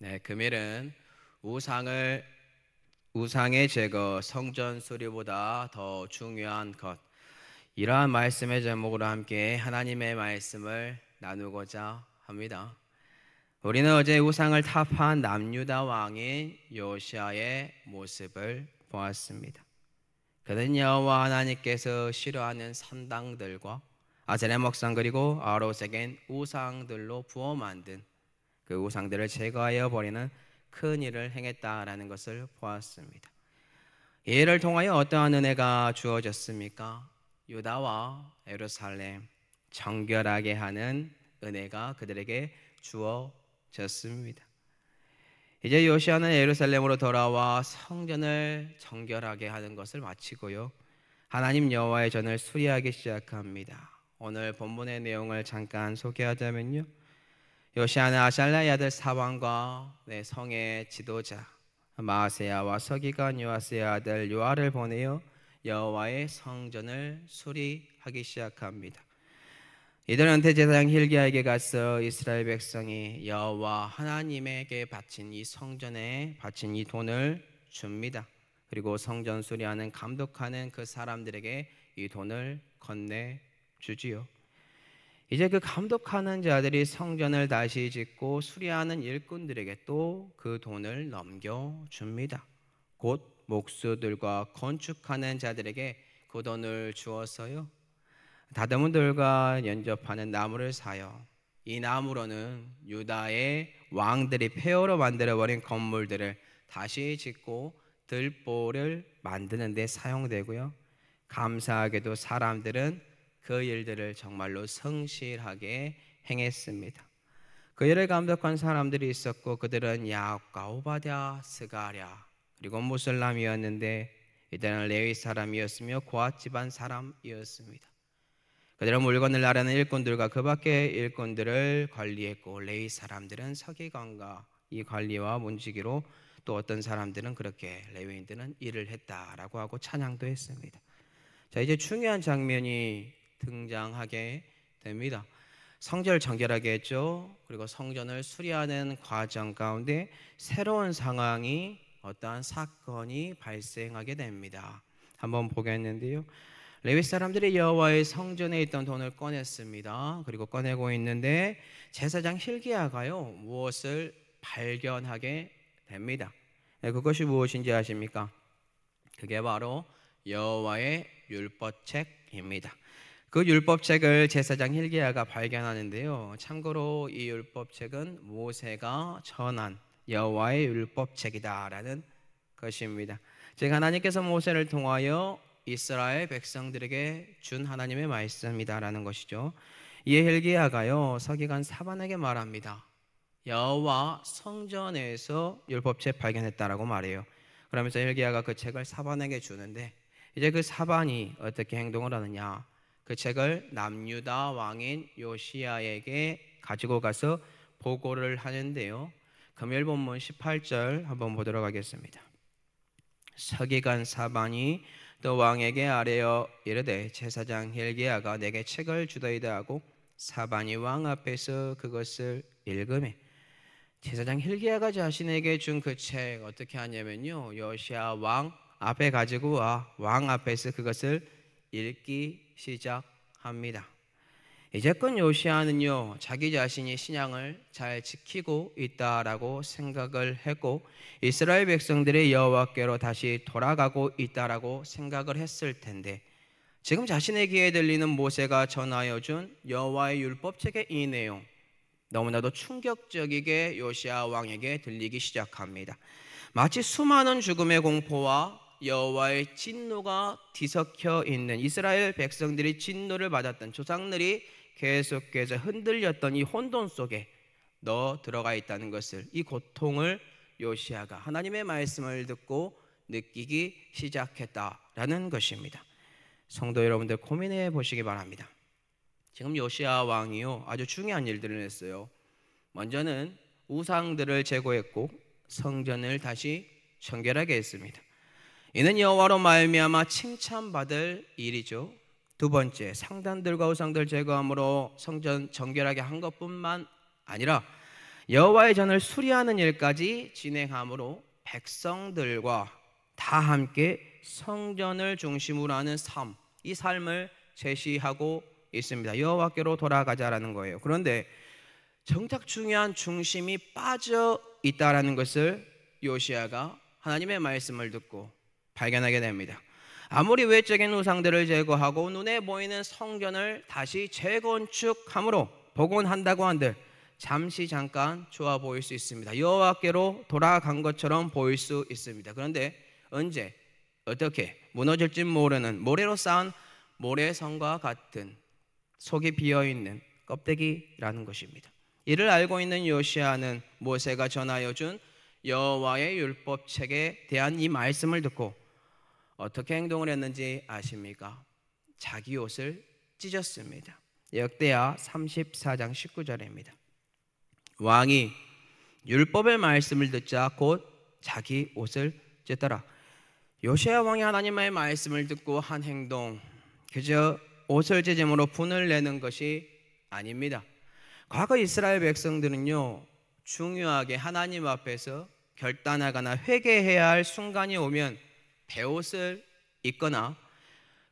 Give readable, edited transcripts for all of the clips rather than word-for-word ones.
네, 금일은 우상의 제거, 성전 수리보다 더 중요한 것. 이러한 말씀의 제목으로 함께 하나님의 말씀을 나누고자 합니다. 우리는 어제 우상을 타파한 남유다 왕인 요시아의 모습을 보았습니다. 그는 여호와 하나님께서 싫어하는 산당들과 아세라 목상 그리고 아롯에겐 우상들로 부어 만든 그 우상들을 제거하여 버리는 큰 일을 행했다라는 것을 보았습니다. 이 일을 통하여 어떠한 은혜가 주어졌습니까? 유다와 예루살렘 정결하게 하는 은혜가 그들에게 주어졌습니다. 이제 요시아는 예루살렘으로 돌아와 성전을 정결하게 하는 것을 마치고요, 하나님 여호와의 전을 수리하기 시작합니다. 오늘 본문의 내용을 잠깐 소개하자면요, 요시아는 아샬라의 아들 사방과 성의 지도자 마아세야와 서기관 요아스의 아들 요아를 보내어 여호와의 성전을 수리하기 시작합니다. 이들은 대제사장 hil기야에게 가서 이스라엘 백성이 여호와 하나님에게 바친 이 성전에 바친 이 돈을 줍니다. 그리고 성전 수리하는 감독하는 그 사람들에게 이 돈을 건네주지요. 이제 그 감독하는 자들이 성전을 다시 짓고 수리하는 일꾼들에게 또 그 돈을 넘겨줍니다. 곧 목수들과 건축하는 자들에게 그 돈을 주어서요, 다듬은 돌과 연접하는 나무를 사요. 이 나무로는 유다의 왕들이 폐허로 만들어버린 건물들을 다시 짓고 들보를 만드는 데 사용되고요, 감사하게도 사람들은 그 일들을 정말로 성실하게 행했습니다. 그 일을 감독한 사람들이 있었고 그들은 야곱과 오바댜, 스가랴 그리고 무슬람이었는데 이들은 레위 사람이었으며 고앗 집안 사람이었습니다. 그들은 물건을 나르는 일꾼들과 그 밖의 일꾼들을 관리했고, 레위 사람들은 서기관과 이 관리와 문지기로, 또 어떤 사람들은 그렇게 레위인들은 일을 했다라고 하고 찬양도 했습니다. 자, 이제 중요한 장면이 등장하게 됩니다. 성전을 정결하게 했죠. 그리고 성전을 수리하는 과정 가운데 새로운 상황이, 어떠한 사건이 발생하게 됩니다. 한번 보겠는데요, 레위 사람들이 여호와의 성전에 있던 돈을 꺼냈습니다. 그리고 꺼내고 있는데 제사장 hil기야가요, 무엇을 발견하게 됩니다. 그것이 무엇인지 아십니까? 그게 바로 여호와의 율법책입니다. 그 율법책을 제사장 hil기야가 발견하는데요, 참고로 이 율법책은 모세가 전한 여호와의 율법책이다라는 것입니다. 즉 하나님께서 모세를 통하여 이스라엘 백성들에게 준 하나님의 말씀이다라는 것이죠. 이에 hil기야가요, 서기관 사반에게 말합니다. 여호와 성전에서 율법책 발견했다라고 말해요. 그러면서 hil기야가 그 책을 사반에게 주는데, 이제 그 사반이 어떻게 행동을 하느냐, 그 책을 남유다 왕인 요시야에게 가지고 가서 보고를 하는데요, 금일 본문 18절 한번 보도록 하겠습니다. 서기관 사반이 또 왕에게 아뢰어 이르되 제사장 hil기야가 내게 책을 주더이다 하고 사반이 왕 앞에서 그것을 읽으매, 제사장 hil기야가 자신에게 준 그 책 어떻게 하냐면요, 요시야 왕 앞에 가지고 와 왕 앞에서 그것을 읽기 시작합니다. 이제껏 요시야는요, 자기 자신이 신앙을 잘 지키고 있다라고 생각을 했고 이스라엘 백성들이 여호와께로 다시 돌아가고 있다라고 생각을 했을 텐데, 지금 자신의 귀에 들리는 모세가 전하여 준 여호와의 율법책의 이 내용, 너무나도 충격적이게 요시야 왕에게 들리기 시작합니다. 마치 수많은 죽음의 공포와 여호와의 진노가 뒤섞여 있는, 이스라엘 백성들이 진노를 받았던, 조상들이 계속해서 흔들렸던 이 혼돈 속에 너 들어가 있다는 것을, 이 고통을 요시야가 하나님의 말씀을 듣고 느끼기 시작했다라는 것입니다. 성도 여러분들 고민해 보시기 바랍니다. 지금 요시야 왕이요, 아주 중요한 일들을 했어요. 먼저는 우상들을 제거했고 성전을 다시 정결하게 했습니다. 이는 여호와로 말미암아 칭찬받을 일이죠. 두 번째, 상단들과 우상들 제거함으로 성전 정결하게 한 것뿐만 아니라 여호와의 전을 수리하는 일까지 진행하므로 백성들과 다 함께 성전을 중심으로 하는 삶, 이 삶을 제시하고 있습니다. 여호와께로 돌아가자라는 거예요. 그런데 정작 중요한 중심이 빠져 있다라는 것을 요시야가 하나님의 말씀을 듣고 발견하게 됩니다. 아무리 외적인 우상들을 제거하고 눈에 보이는 성전을 다시 재건축함으로 복원한다고 한들 잠시 잠깐 좋아 보일 수 있습니다. 여호와께로 돌아간 것처럼 보일 수 있습니다. 그런데 언제 어떻게 무너질지 모르는 모래로 쌓은 모래성과 같은 속이 비어있는 껍데기라는 것입니다. 이를 알고 있는 요시야는 모세가 전하여 준 여호와의 율법책에 대한 이 말씀을 듣고 어떻게 행동을 했는지 아십니까? 자기 옷을 찢었습니다. 역대하 34장 19절입니다. 왕이 율법의 말씀을 듣자 곧 자기 옷을 찢더라. 요시야 왕이 하나님의 말씀을 듣고 한 행동, 그저 옷을 찢음으로 분을 내는 것이 아닙니다. 과거 이스라엘 백성들은요, 중요하게 하나님 앞에서 결단하거나 회개해야 할 순간이 오면 베옷을 입거나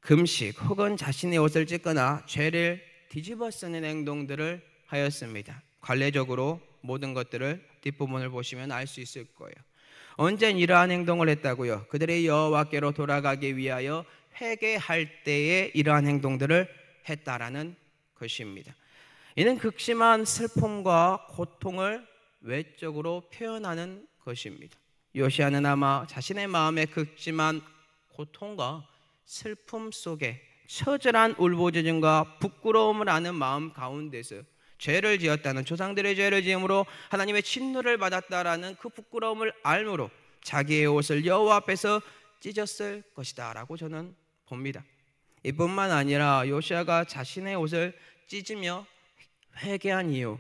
금식 혹은 자신의 옷을 찢거나 죄를 뒤집어 쓰는 행동들을 하였습니다. 관례적으로 모든 것들을 뒷부분을 보시면 알 수 있을 거예요. 언젠 이러한 행동을 했다고요? 그들의 여호와께로 돌아가기 위하여 회개할 때에 이러한 행동들을 했다라는 것입니다. 이는 극심한 슬픔과 고통을 외적으로 표현하는 것입니다. 요시야는 아마 자신의 마음의 극심한 고통과 슬픔 속에 처절한 울부짖음과 부끄러움을 아는 마음 가운데서 죄를 지었다는, 조상들의 죄를 지음으로 하나님의 진노를 받았다라는 그 부끄러움을 알므로 자기의 옷을 여호와 앞에서 찢었을 것이다 라고 저는 봅니다. 이뿐만 아니라 요시야가 자신의 옷을 찢으며 회개한 이유,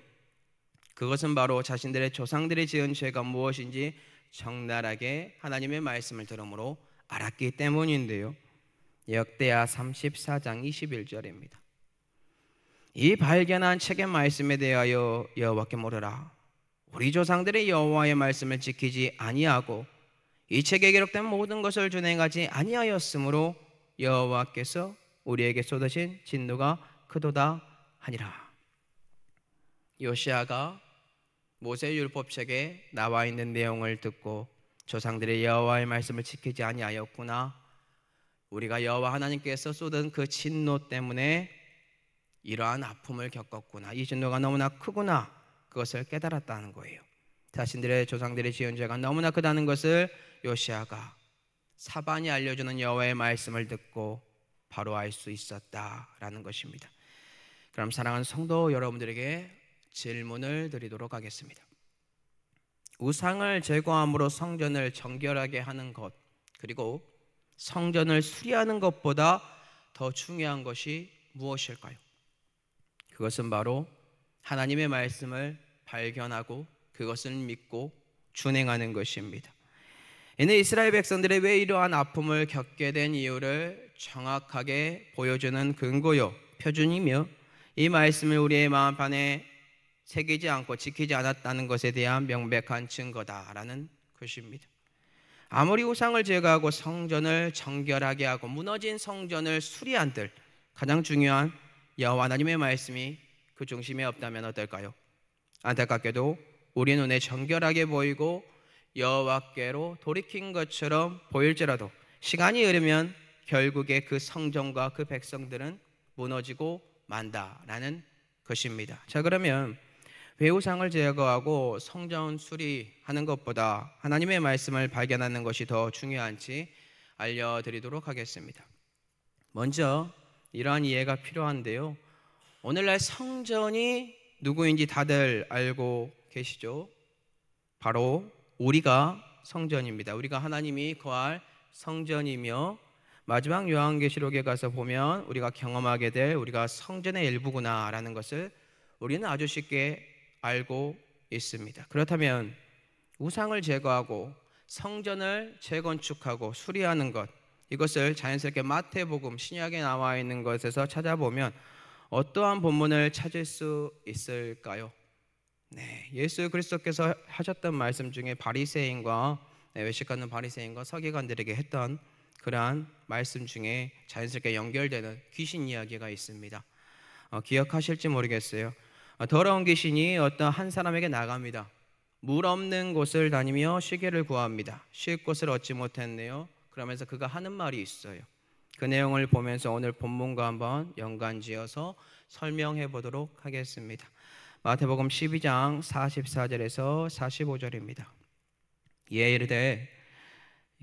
그것은 바로 자신들의 조상들이 지은 죄가 무엇인지 적나라하게 하나님의 말씀을 들음으로 알았기 때문인데요. 역대하 34장 21절입니다. 이 발견한 책의 말씀에 대하여 여호와께 물으라. 우리 조상들이 여호와의 말씀을 지키지 아니하고 이 책에 기록된 모든 것을 준행하지 아니하였으므로 여호와께서 우리에게 쏟으신 진노가 크도다 하니라. 요시야가 모세 율법책에 나와 있는 내용을 듣고 조상들이 여호와의 말씀을 지키지 아니하였구나, 우리가 여호와 하나님께서 쏟은 그 진노 때문에 이러한 아픔을 겪었구나, 이 진노가 너무나 크구나, 그것을 깨달았다는 거예요. 자신들의 조상들이 지은 죄가 너무나 크다는 것을 요시야가 사반이 알려주는 여호와의 말씀을 듣고 바로 알 수 있었다라는 것입니다. 그럼 사랑하는 성도 여러분들에게 질문을 드리도록 하겠습니다. 우상을 제거함으로 성전을 정결하게 하는 것, 그리고 성전을 수리하는 것보다 더 중요한 것이 무엇일까요? 그것은 바로 하나님의 말씀을 발견하고 그것을 믿고 준행하는 것입니다. 이는 이스라엘 백성들이 왜 이러한 아픔을 겪게 된 이유를 정확하게 보여주는 근거요, 표준이며, 이 말씀을 우리의 마음판에 새기지 않고 지키지 않았다는 것에 대한 명백한 증거다라는 것입니다. 아무리 우상을 제거하고 성전을 정결하게 하고 무너진 성전을 수리한들 가장 중요한 여호와 하나님의 말씀이 그 중심에 없다면 어떨까요? 안타깝게도 우리 눈에 정결하게 보이고 여호와께로 돌이킨 것처럼 보일지라도 시간이 흐르면 결국에 그 성전과 그 백성들은 무너지고 만다라는 것입니다. 자, 그러면 왜 우상을 제거하고 성전 수리하는 것보다 하나님의 말씀을 발견하는 것이 더 중요한지 알려드리도록 하겠습니다. 먼저 이러한 이해가 필요한데요, 오늘날 성전이 누구인지 다들 알고 계시죠? 바로 우리가 성전입니다. 우리가 하나님이 거할 성전이며, 마지막 요한계시록에 가서 보면 우리가 경험하게 될 우리가 성전의 일부구나라는 것을 우리는 아주 쉽게 알고 있습니다. 그렇다면 우상을 제거하고 성전을 재건축하고 수리하는 것, 이것을 자연스럽게 마태복음 신약에 나와 있는 것에서 찾아보면 어떠한 본문을 찾을 수 있을까요? 네, 예수 그리스도께서 하셨던 말씀 중에 바리새인과 외식하는 바리새인과 서기관들에게 했던 그러한 말씀 중에 자연스럽게 연결되는 귀신 이야기가 있습니다. 기억하실지 모르겠어요. 더러운 귀신이 어떤 한 사람에게 나갑니다. 물 없는 곳을 다니며 쉬게를 구합니다. 쉴 곳을 얻지 못했네요. 그러면서 그가 하는 말이 있어요. 그 내용을 보면서 오늘 본문과 한번 연관지어서 설명해 보도록 하겠습니다. 마태복음 12장 44절에서 45절입니다. 예, 이르되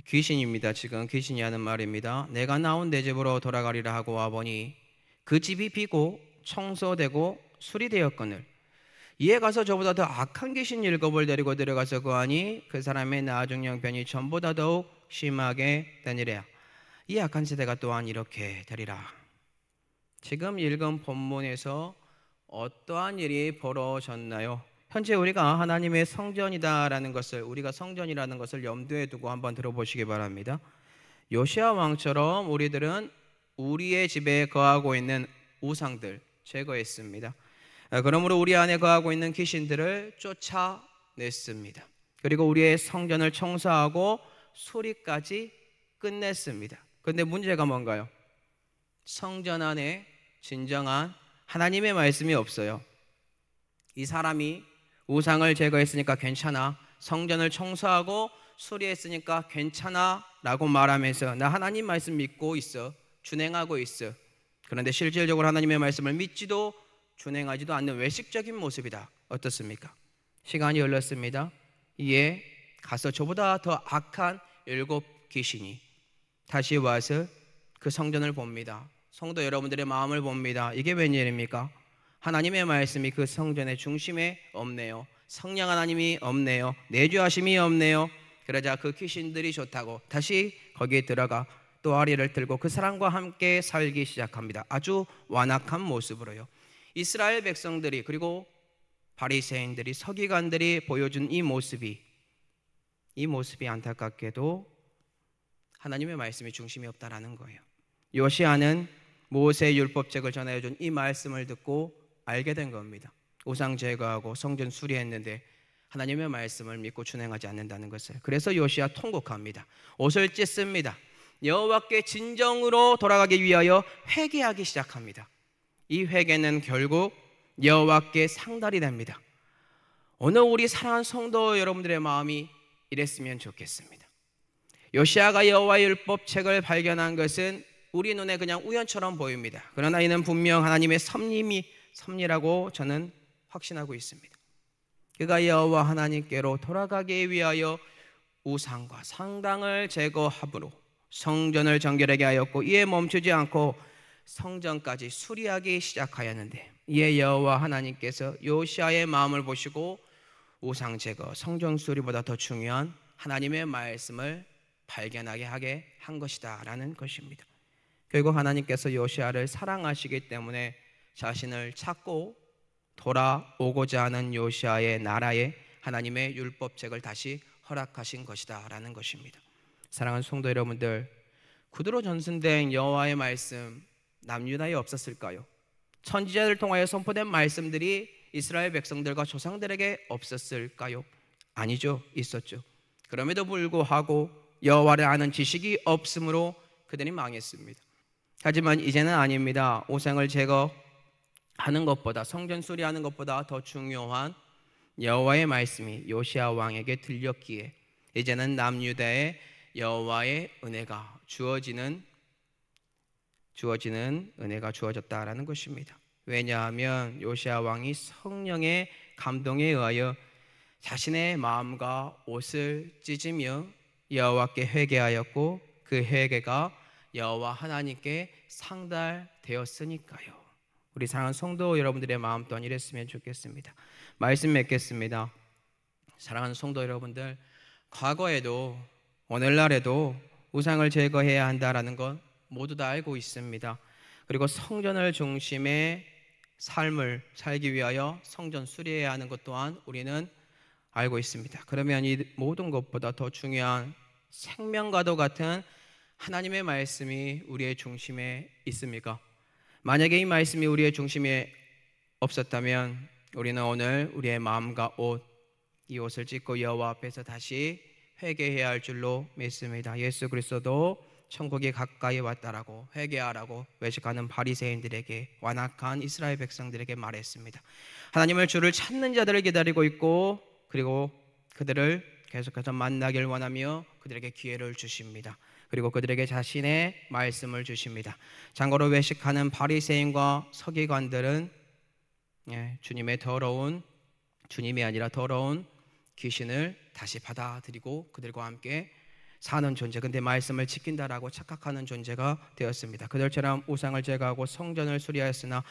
귀신입니다. 지금 귀신이 하는 말입니다. 내가 나온 내 집으로 돌아가리라 하고 와보니 그 집이 비고 청소되고 수리되었거늘 이에 가서 저보다 더 악한 귀신 7을 데리고 들어가서 구하니 그 사람의 나중형편이 전보다 더욱 심하게 되니라. 이 악한 세대가 또한 이렇게 되리라. 지금 읽은 본문에서 어떠한 일이 벌어졌나요? 현재 우리가 하나님의 성전이다라는 것을, 우리가 성전이라는 것을 염두에 두고 한번 들어보시기 바랍니다. 요시야 왕처럼 우리들은 우리의 집에 거하고 있는 우상들 제거했습니다. 그러므로 우리 안에 거하고 있는 귀신들을 쫓아냈습니다. 그리고 우리의 성전을 청소하고 수리까지 끝냈습니다. 그런데 문제가 뭔가요? 성전 안에 진정한 하나님의 말씀이 없어요. 이 사람이 우상을 제거했으니까 괜찮아, 성전을 청소하고 수리했으니까 괜찮아 라고 말하면서 나 하나님 말씀 믿고 있어, 준행하고 있어. 그런데 실질적으로 하나님의 말씀을 믿지도 준행하지도 않는 외식적인 모습이다. 어떻습니까? 시간이 흘렀습니다. 이에 가서 저보다 더 악한 7 귀신이 다시 와서 그 성전을 봅니다. 성도 여러분들의 마음을 봅니다. 이게 웬일입니까? 하나님의 말씀이 그 성전의 중심에 없네요. 성령 하나님이 없네요. 내주하심이 없네요. 그러자 그 귀신들이 좋다고 다시 거기에 들어가 또아리를 들고 그 사람과 함께 살기 시작합니다. 아주 완악한 모습으로요. 이스라엘 백성들이 그리고 바리새인들이 서기관들이 보여준 이 모습이 안타깝게도 하나님의 말씀이 중심이 없다라는 거예요. 요시야는 모세의 율법책을 전해준 이 말씀을 듣고 알게 된 겁니다. 우상 제거하고 성전 수리했는데 하나님의 말씀을 믿고 준행하지 않는다는 것을. 그래서 요시야 통곡합니다. 옷을 찢습니다. 여호와께 진정으로 돌아가기 위하여 회개하기 시작합니다. 이 회개는 결국 여호와께 상달이 됩니다. 오늘 우리 사랑하는 성도 여러분들의 마음이 이랬으면 좋겠습니다. 요시야가 여호와의 율법책을 발견한 것은 우리 눈에 그냥 우연처럼 보입니다. 그러나 이는 분명 하나님의 섭리라고 저는 확신하고 있습니다. 그가 여호와 하나님께로 돌아가기 위하여 우상과 상당을 제거함으로 성전을 정결하게 하였고 이에 멈추지 않고 성전까지 수리하기 시작하였는데 이에 여호와 하나님께서 요시야의 마음을 보시고 우상 제거, 성전 수리보다 더 중요한 하나님의 말씀을 발견하게 하게 한 것이다 라는 것입니다. 결국 하나님께서 요시야를 사랑하시기 때문에 자신을 찾고 돌아오고자 하는 요시야의 나라에 하나님의 율법책을 다시 허락하신 것이다 라는 것입니다. 사랑하는 성도 여러분들, 구두로 전순된 여호와의 말씀 남유다에 없었을까요? 선지자를 통하여 선포된 말씀들이 이스라엘 백성들과 조상들에게 없었을까요? 아니죠, 있었죠. 그럼에도 불구하고 여호와를 아는 지식이 없으므로 그들이 망했습니다. 하지만 이제는 아닙니다. 우상을 제거하는 것보다, 성전 수리하는 것보다 더 중요한 여호와의 말씀이 요시야 왕에게 들렸기에 이제는 남유다에 여호와의 은혜가 주어지는 은혜가 주어졌다라는 것입니다. 왜냐하면 요시야 왕이 성령의 감동에 의하여 자신의 마음과 옷을 찢으며 여호와께 회개하였고 그 회개가 여호와 하나님께 상달되었으니까요. 우리 사랑하는 성도 여러분들의 마음 또한 이랬으면 좋겠습니다. 말씀 맺겠습니다. 사랑하는 성도 여러분들, 과거에도 오늘날에도 우상을 제거해야 한다라는 것 모두 다 알고 있습니다. 그리고 성전을 중심의 삶을 살기 위하여 성전 수리해야 하는 것 또한 우리는 알고 있습니다. 그러면 이 모든 것보다 더 중요한 생명과도 같은 하나님의 말씀이 우리의 중심에 있습니까? 만약에 이 말씀이 우리의 중심에 없었다면 우리는 오늘 우리의 마음과 옷, 이 옷을 찢고 여호와 앞에서 다시 회개해야 할 줄로 믿습니다. 예수 그리스도도 천국이 가까이 왔다라고 회개하라고 외식하는 바리새인들에게, 완악한 이스라엘 백성들에게 말했습니다. 하나님을 주를 찾는 자들을 기다리고 있고, 그리고 그들을 계속해서 만나길 원하며 그들에게 기회를 주십니다. 그리고 그들에게 자신의 말씀을 주십니다. 참고로 외식하는 바리새인과 서기관들은 주님의 더러운, 주님이 아니라 더러운 귀신을 다시 받아들이고 그들과 함께 사는 존재, 근데 말씀을 지킨다라고 착각하는 존재가 되었습니다. 그들처럼 우상을 제거하고 성전을 수리하였으나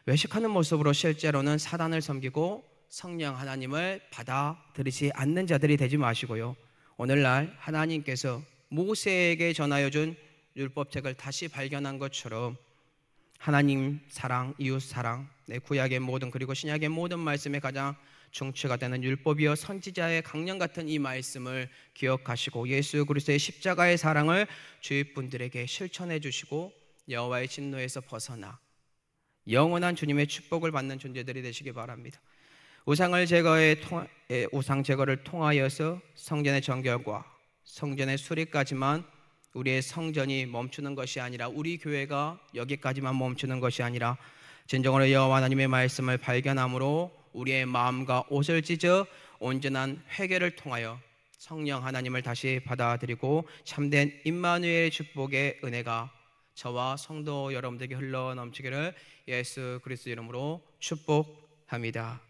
외식하는 모습으로 실제로는 사단을 섬기고 성령 하나님을 받아들이지 않는 자들이 되지 마시고요, 오늘날 하나님께서 모세에게 전하여 준 율법책을 다시 발견한 것처럼 하나님 사랑, 이웃 사랑, 구약의 모든 그리고 신약의 모든 말씀에 가장 중추가 되는 율법이여 선지자의 강령 같은 이 말씀을 기억하시고 예수 그리스도의 십자가의 사랑을 주위 분들에게 실천해 주시고 여호와의 진노에서 벗어나 영원한 주님의 축복을 받는 존재들이 되시기 바랍니다. 우상 제거를 통하여서 성전의 정결과 성전의 수리까지만, 우리의 성전이 멈추는 것이 아니라, 우리 교회가 여기까지만 멈추는 것이 아니라 진정으로 여호와 하나님의 말씀을 발견함으로 우리의 마음과 옷을 찢어 온전한 회개를 통하여 성령 하나님을 다시 받아들이고 참된 임마누엘의 축복의 은혜가 저와 성도 여러분들에게 흘러 넘치기를 예수 그리스도 이름으로 축복합니다.